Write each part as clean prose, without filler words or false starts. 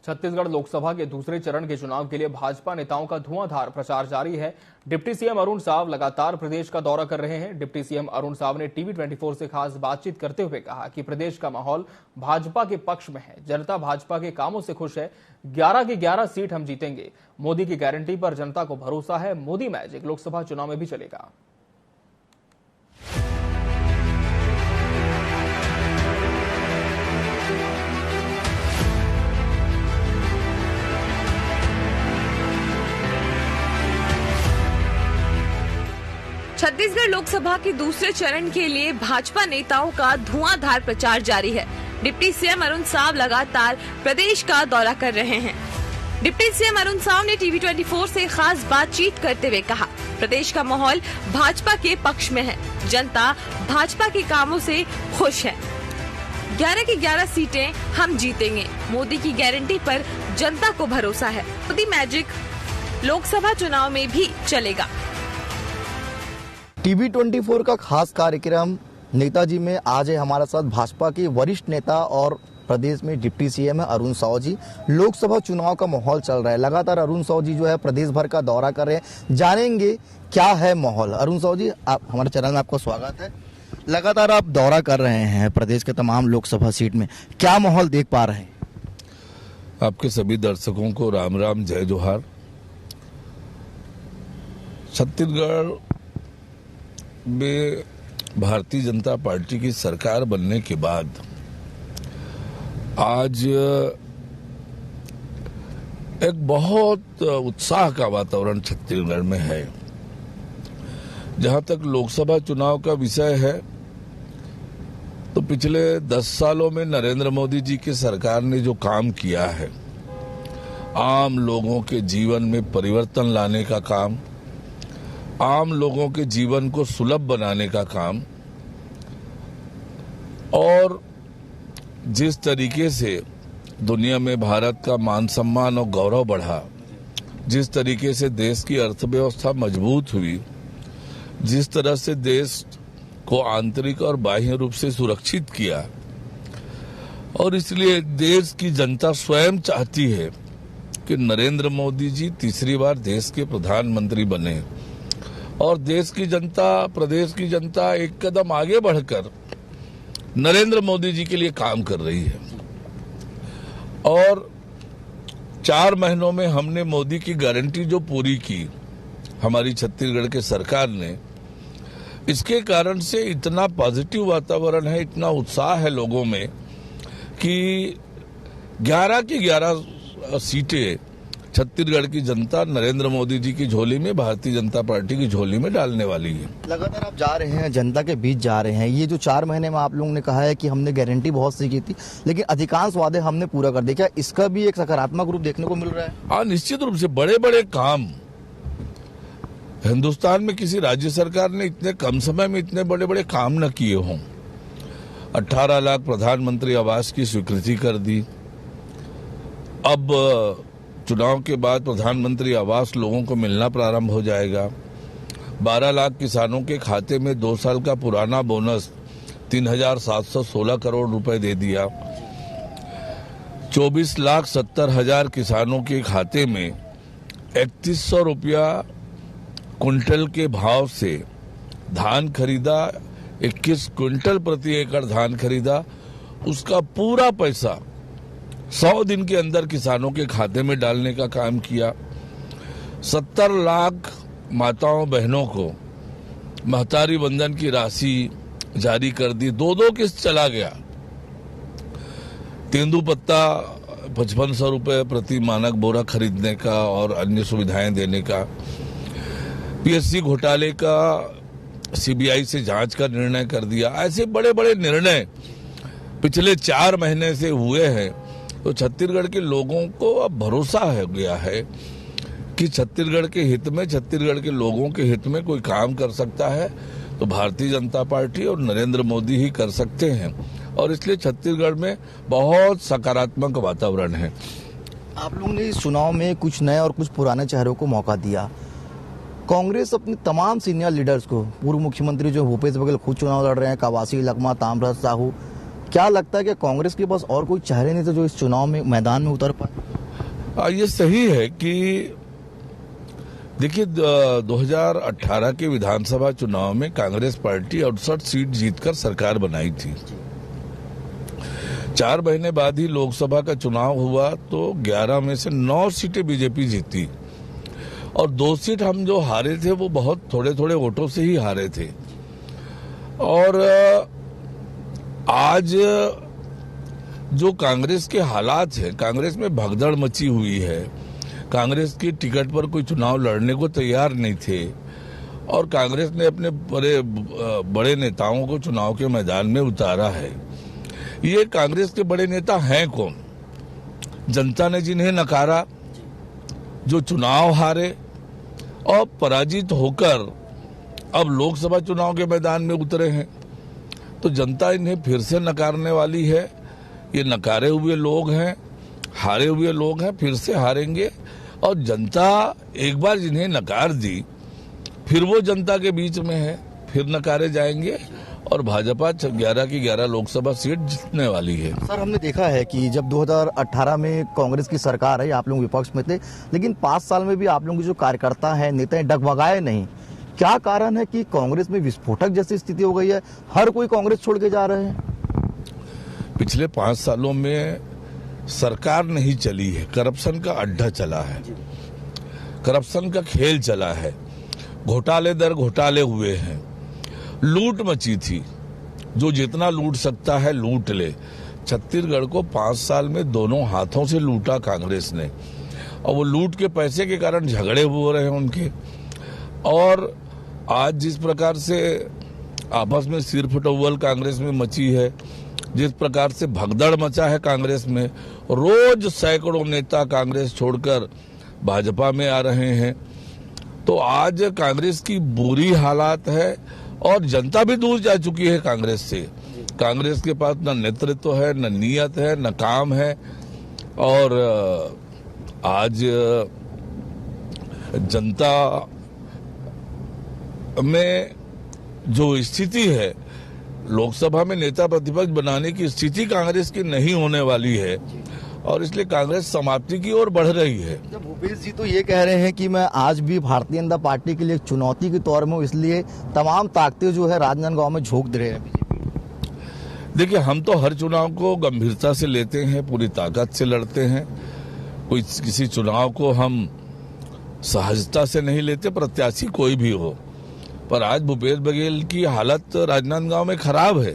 छत्तीसगढ़ लोकसभा के दूसरे चरण के चुनाव के लिए भाजपा नेताओं का धुआंधार प्रचार जारी है। डिप्टी सीएम अरुण साव लगातार प्रदेश का दौरा कर रहे हैं। डिप्टी सीएम अरुण साव ने टीवी 24 से खास बातचीत करते हुए कहा कि प्रदेश का माहौल भाजपा के पक्ष में है। जनता भाजपा के कामों से खुश है। 11 की 11 सीट हम जीतेंगे। मोदी की गारंटी पर जनता को भरोसा है। मोदी मैजिक लोकसभा चुनाव में भी चलेगा। छत्तीसगढ़ लोकसभा के दूसरे चरण के लिए भाजपा नेताओं का धुआंधार प्रचार जारी है। डिप्टी सीएम अरुण साव लगातार प्रदेश का दौरा कर रहे हैं। डिप्टी सीएम अरुण साव ने टीवी 24 से खास बातचीत करते हुए कहा, प्रदेश का माहौल भाजपा के पक्ष में है। जनता भाजपा के कामों से खुश है। 11 की 11 सीटें हम जीतेंगे। मोदी की गारंटी पर जनता को भरोसा है। मोदी मैजिक लोकसभा चुनाव में भी चलेगा। टीवी 24 का खास कार्यक्रम नेताजी में आज है हमारे साथ भाजपा के वरिष्ठ नेता और प्रदेश में डिप्टी सीएम है अरुण साव जी। लोकसभा चुनाव का माहौल चल रहा है, लगातार अरुण साव जी जो है प्रदेश भर का दौरा कर रहे हैं। जानेंगे क्या है माहौल। अरुण साव जी, आप हमारे चैनल में आपका स्वागत है। लगातार आप दौरा कर रहे हैं प्रदेश के तमाम लोकसभा सीट में, क्या माहौल देख पा रहे हैं? आपके सभी दर्शकों को राम राम, जय जोहार। छत्तीसगढ़ में भारतीय जनता पार्टी की सरकार बनने के बाद आज एक बहुत उत्साह का वातावरण छत्तीसगढ़ में है। जहां तक लोकसभा चुनाव का विषय है तो पिछले 10 सालों में नरेंद्र मोदी जी की सरकार ने जो काम किया है, आम लोगों के जीवन में परिवर्तन लाने का काम, आम लोगों के जीवन को सुलभ बनाने का काम, और जिस तरीके से दुनिया में भारत का मान सम्मान और गौरव बढ़ा, जिस तरीके से देश की अर्थव्यवस्था मजबूत हुई, जिस तरह से देश को आंतरिक और बाह्य रूप से सुरक्षित किया, और इसलिए देश की जनता स्वयं चाहती है कि नरेंद्र मोदी जी तीसरी बार देश के प्रधानमंत्री बने और देश की जनता, प्रदेश की जनता एक कदम आगे बढ़कर नरेंद्र मोदी जी के लिए काम कर रही है। और 4 महीनों में हमने मोदी की गारंटी जो पूरी की हमारी छत्तीसगढ़ के सरकार ने, इसके कारण से इतना पॉजिटिव वातावरण है, इतना उत्साह है लोगों में कि 11 की 11 सीटें छत्तीसगढ़ की जनता नरेंद्र मोदी जी की झोली में, भारतीय जनता पार्टी की झोली में डालने वाली है। लगातार आप जा रहे हैं, जनता के बीच जा रहे हैं। ये जो 4 महीने में आप लोगों ने कहा है कि हमने गारंटी बहुत सी की थी, लेकिन अधिकांश वादे हमने पूरा कर दिए, क्या इसका भी एक सकारात्मक रूप देखने को मिल रहा है? हाँ, निश्चित रूप से। बड़े बड़े काम हिंदुस्तान में किसी राज्य सरकार ने इतने कम समय में इतने बड़े बड़े काम न किए हों। 18 लाख प्रधानमंत्री आवास की स्वीकृति कर दी। अब चुनाव के बाद प्रधानमंत्री आवास लोगों को मिलना प्रारंभ हो जाएगा। 12 लाख किसानों के खाते में 2 साल का पुराना बोनस 3,716 करोड़ रुपए दे दिया। 24,70,000 किसानों के खाते में 3100 रुपया क्विंटल के भाव से धान खरीदा। 21 क्विंटल प्रति एकड़ धान खरीदा। उसका पूरा पैसा 100 दिन के अंदर किसानों के खाते में डालने का काम किया। 70 लाख माताओं बहनों को महतारी वंदन की राशि जारी कर दी। 2-2 किस्त चला गया। तेंदुपत्ता 5500 रुपए प्रति मानक बोरा खरीदने का और अन्य सुविधाएं देने का। पीएससी घोटाले का सीबीआई से जांच का निर्णय कर दिया। ऐसे बड़े बड़े निर्णय पिछले 4 महीने से हुए हैं। तो छत्तीसगढ़ के लोगों को अब भरोसा हो गया है कि छत्तीसगढ़ के हित में, छत्तीसगढ़ के लोगों के हित में कोई काम कर सकता है तो भारतीय जनता पार्टी और नरेंद्र मोदी ही कर सकते हैं। और इसलिए छत्तीसगढ़ में बहुत सकारात्मक वातावरण है। आप लोगों ने इस चुनाव में कुछ नए और कुछ पुराने चेहरों को मौका दिया। कांग्रेस अपने तमाम सीनियर लीडर्स को, पूर्व मुख्यमंत्री जो भूपेश बघेल खुद चुनाव लड़ रहे हैं, कवासी लखमा, ताम्रध्वज साहू, क्या लगता है कि कांग्रेस के पास और कोई चेहरे नहीं थे जो इस चुनाव में मैदान में उतर पाए? ये सही है कि देखिए 2018 के विधानसभा चुनाव में कांग्रेस पार्टी 68 सीट जीतकर सरकार बनाई थी। 4 महीने बाद ही लोकसभा का चुनाव हुआ तो 11 में से 9 सीटें बीजेपी जीती और 2 सीट हम जो हारे थे वो बहुत थोड़े थोड़े वोटों से ही हारे थे। और आज जो कांग्रेस के हालात है, कांग्रेस में भगदड़ मची हुई है, कांग्रेस की टिकट पर कोई चुनाव लड़ने को तैयार नहीं थे और कांग्रेस ने अपने बड़े नेताओं को चुनाव के मैदान में उतारा है। ये कांग्रेस के बड़े नेता हैं कौन? जनता ने जिन्हें नकारा, जो चुनाव हारे और पराजित होकर अब लोकसभा चुनाव के मैदान में उतरे हैं, तो जनता इन्हें फिर से नकारने वाली है। ये नकारे हुए लोग हैं, हारे हुए लोग हैं, फिर से हारेंगे और जनता एक बार जिन्हें नकार दी फिर वो जनता के बीच में है, फिर नकारे जाएंगे और भाजपा 11 की 11 लोकसभा सीट जीतने वाली है। सर, हमने देखा है कि जब 2018 में कांग्रेस की सरकार है, आप लोग विपक्ष में थे, लेकिन 5 साल में भी आप लोगों के जो कार्यकर्ता हैं, नेता हैं, डगमगाए नहीं। क्या कारण है कि कांग्रेस में विस्फोटक जैसी स्थिति हो गई है? हर कोई कांग्रेस छोड़ के जा रहे हैं। पिछले 5 सालों में सरकार नहीं चली है, करप्शन का अड्डा चला है, करप्शन का खेल चला है, घोटाले दर घोटाले हुए हैं, लूट मची थी, जो जितना लूट सकता है लूट ले। छत्तीसगढ़ को 5 साल में दोनों हाथों से लूटा कांग्रेस ने और वो लूट के पैसे के कारण झगड़े हो रहे हैं उनके। और आज जिस प्रकार से आपस में सिर फुटौल कांग्रेस में मची है, जिस प्रकार से भगदड़ मचा है कांग्रेस में, रोज सैकड़ों नेता कांग्रेस छोड़कर भाजपा में आ रहे हैं, तो आज कांग्रेस की बुरी हालात है और जनता भी दूर जा चुकी है कांग्रेस से। कांग्रेस के पास न नेतृत्व है, न नीयत है, न काम है। और आज जनता में जो स्थिति है, लोकसभा में नेता प्रतिपक्ष बनाने की स्थिति कांग्रेस की नहीं होने वाली है और इसलिए कांग्रेस समाप्ति की ओर बढ़ रही है। जब भूपेश जी तो ये कह रहे हैं कि मैं आज भी भारतीय जनता पार्टी के लिए एक चुनौती के तौर में हूं, इसलिए तमाम ताकतें जो है राजनांदगांव में झोंक दे रहे हैं। देखिए, हम तो हर चुनाव को गंभीरता से लेते हैं, पूरी ताकत से लड़ते हैं। कोई किसी चुनाव को हम सहजता से नहीं लेते, प्रत्याशी कोई भी हो। पर आज भूपेश बघेल की हालत राजनांदगांव में खराब है।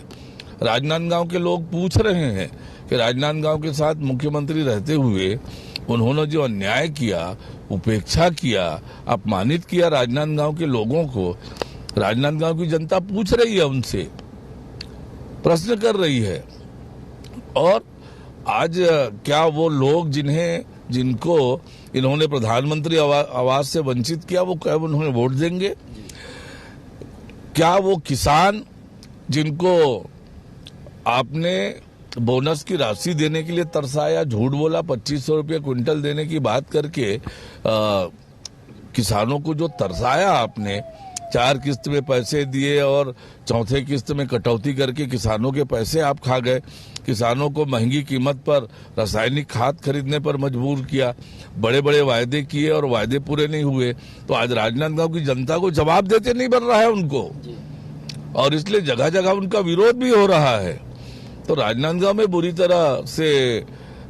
राजनांदगांव के लोग पूछ रहे हैं कि राजनांदगांव के साथ मुख्यमंत्री रहते हुए उन्होंने जो अन्याय किया, उपेक्षा किया, अपमानित किया राजनांदगांव के लोगों को, राजनांदगांव की जनता पूछ रही है, उनसे प्रश्न कर रही है। और आज क्या वो लोग जिनको इन्होंने प्रधानमंत्री आवास से वंचित किया, वो क्या उन्होंने वोट देंगे? क्या वो किसान जिनको आपने बोनस की राशि देने के लिए तरसाया, झूठ बोला, 2500 रुपये क्विंटल देने की बात करके किसानों को जो तरसाया आपने, 4 किस्त में पैसे दिए और चौथे किस्त में कटौती करके किसानों के पैसे आप खा गए, किसानों को महंगी कीमत पर रासायनिक खाद खरीदने पर मजबूर किया, बड़े बड़े वायदे किए और वायदे पूरे नहीं हुए। तो आज राजनांदगांव की जनता को जवाब देते नहीं बन रहा है उनको, और इसलिए जगह जगह उनका विरोध भी हो रहा है। तो राजनांदगांव में बुरी तरह से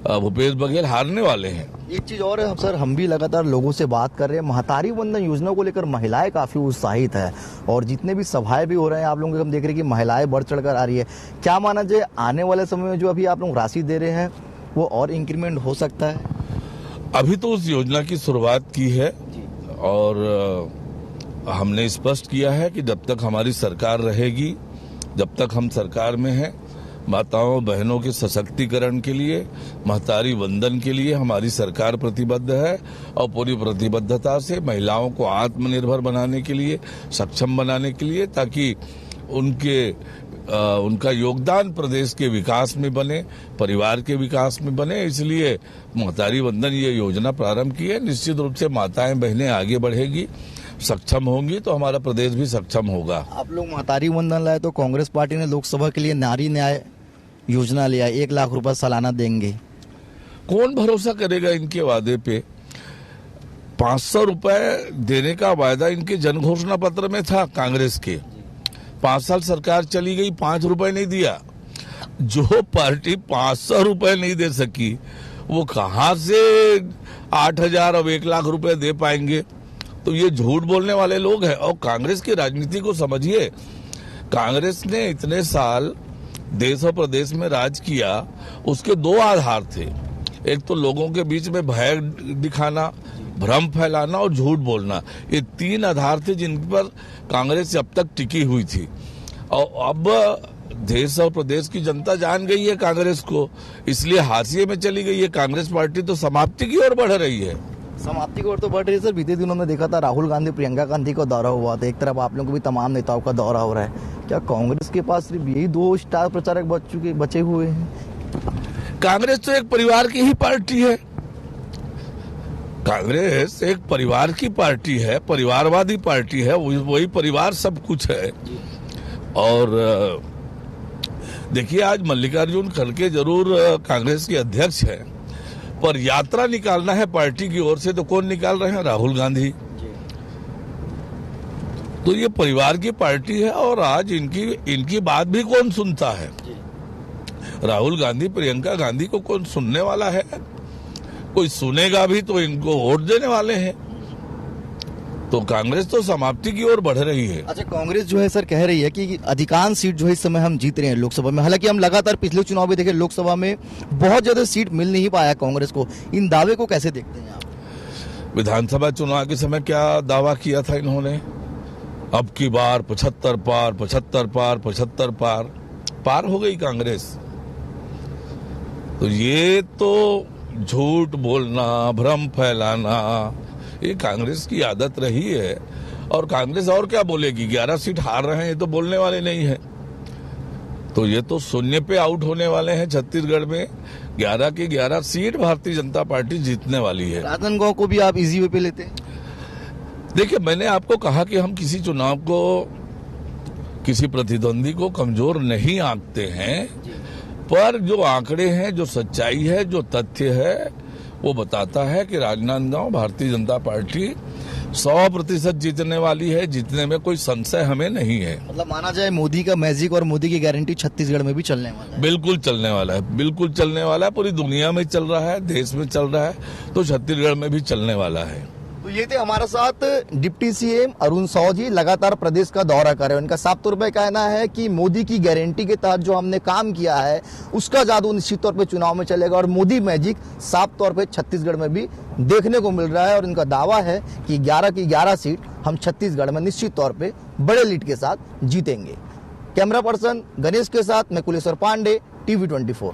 भूपेश बघेल हारने वाले हैं। एक चीज और है सर, हम भी लगातार लोगों से बात कर रहे हैं, महतारी वंदन योजना को लेकर महिलाएं काफी उत्साहित है और जितने भी सभाएं भी हो रहे हैं आप लोगों को हम देख रहे हैं कि महिलाएं बढ़ चढ़कर आ रही है। क्या माना जाए, आने वाले समय में जो अभी आप लोग राशि दे रहे हैं वो और इंक्रीमेंट हो सकता है? अभी तो उस योजना की शुरुआत की है और हमने स्पष्ट किया है कि जब तक हमारी सरकार रहेगी, जब तक हम सरकार में हैं, माताओं बहनों के सशक्तिकरण के लिए, महतारी वंदन के लिए हमारी सरकार प्रतिबद्ध है और पूरी प्रतिबद्धता से महिलाओं को आत्मनिर्भर बनाने के लिए, सक्षम बनाने के लिए, ताकि उनका योगदान प्रदेश के विकास में बने, परिवार के विकास में बने। इसलिए महतारी वंदन ये योजना प्रारंभ की है। निश्चित रूप से माताएं बहनें आगे बढ़ेगी, सक्षम होंगी तो हमारा प्रदेश भी सक्षम होगा। आप लोग महतारी वंदन लाए तो कांग्रेस पार्टी ने लोकसभा के लिए नारी न्याय योजना लिया, 1 लाख रुपए सालाना देंगे। कौन भरोसा करेगा इनके वादे पे? 500 रुपए देने का वायदा इनके जन घोषणा पत्र में था कांग्रेस के। 5 साल सरकार चली गई, 5 रुपए नहीं दिया। जो पार्टी 500 रुपए नहीं दे सकी वो कहां से 8,000 और 1 लाख रुपए दे पाएंगे? तो ये झूठ बोलने वाले लोग हैं। और कांग्रेस की राजनीति को समझिए, कांग्रेस ने इतने साल देश और प्रदेश में राज किया, उसके 2 आधार थे। एक तो लोगों के बीच में भय दिखाना, भ्रम फैलाना और झूठ बोलना। ये 3 आधार थे जिन पर कांग्रेस अब तक टिकी हुई थी। और अब देश और प्रदेश की जनता जान गई है कांग्रेस को, इसलिए हाशिए में चली गई है। कांग्रेस पार्टी तो समाप्ति की ओर बढ़ रही है। समाप्ति की ओर तो बढ़ रही है सर। बीते दिनों में देखा था राहुल गांधी, प्रियंका गांधी का दौरा हुआ था। एक तरफ आप लोगों को भी तमाम नेताओं का दौरा हो रहा है। क्या कांग्रेस के पास सिर्फ यही 2 स्टार प्रचारक बचे हुए हैं? कांग्रेस तो एक परिवार की ही पार्टी है। कांग्रेस एक परिवार की पार्टी है, परिवारवादी पार्टी है। वही परिवार सब कुछ है। और देखिए, आज मल्लिकार्जुन खड़गे जरूर कांग्रेस के अध्यक्ष हैं, पर यात्रा निकालना है पार्टी की ओर से तो कौन निकाल रहे हैं? राहुल गांधी। तो ये परिवार की पार्टी है और आज इनकी बात भी कौन सुनता है? राहुल गांधी, प्रियंका गांधी को कौन सुनने वाला है? कोई सुनेगा भी तो इनको वोट देने वाले हैं। तो कांग्रेस तो समाप्ति की ओर बढ़ रही है। अच्छा, कांग्रेस जो है सर कह रही है कि अधिकांश सीट जो है इस समय हम जीत रहे हैं लोकसभा में। हालांकि हम लगातार पिछले चुनाव में देखे, लोकसभा में बहुत ज्यादा सीट मिल नहीं पाया कांग्रेस को। इन दावे को कैसे देखते हैं आप? विधानसभा चुनाव के समय क्या दावा किया था इन्होंने? अब की बार 75 पार, 75 पार, 75 पार हो गई कांग्रेस। तो ये तो झूठ बोलना, भ्रम फैलाना, ये कांग्रेस की आदत रही है। और कांग्रेस और क्या बोलेगी? 11 सीट हार रहे हैं, ये तो बोलने वाले नहीं है। तो ये तो शून्य पे आउट होने वाले हैं। छत्तीसगढ़ में 11 की 11 सीट भारतीय जनता पार्टी जीतने वाली है। राजनांदगांव को भी आप इजी वे पे लेते हैं? देखिए, मैंने आपको कहा कि हम किसी चुनाव को, किसी प्रतिद्वंदी को कमजोर नहीं आंकते हैं, पर जो आंकड़े हैं, जो सच्चाई है, जो तथ्य है, वो बताता है कि राजनांदगांव भारतीय जनता पार्टी 100% जीतने वाली है। जीतने में कोई संशय हमें नहीं है। मतलब माना जाए मोदी का मैजिक और मोदी की गारंटी छत्तीसगढ़ में भी चलने वाला है? बिल्कुल चलने वाला है, बिल्कुल चलने वाला है। पूरी दुनिया में चल रहा है, देश में चल रहा है, तो छत्तीसगढ़ में भी चलने वाला है। तो ये थे हमारे साथ डिप्टी सीएम अरुण साव जी, लगातार प्रदेश का दौरा कर रहे हैं। उनका साफ तौर पर कहना है कि मोदी की गारंटी के तहत जो हमने काम किया है उसका जादू निश्चित तौर पे चुनाव में चलेगा और मोदी मैजिक साफ तौर पे छत्तीसगढ़ में भी देखने को मिल रहा है। और इनका दावा है कि 11 की 11 सीट हम छत्तीसगढ़ में निश्चित तौर पर बड़े लीड के साथ जीतेंगे। कैमरा पर्सन गणेश के साथ मैं कुलेश्वर पांडे, TV 24।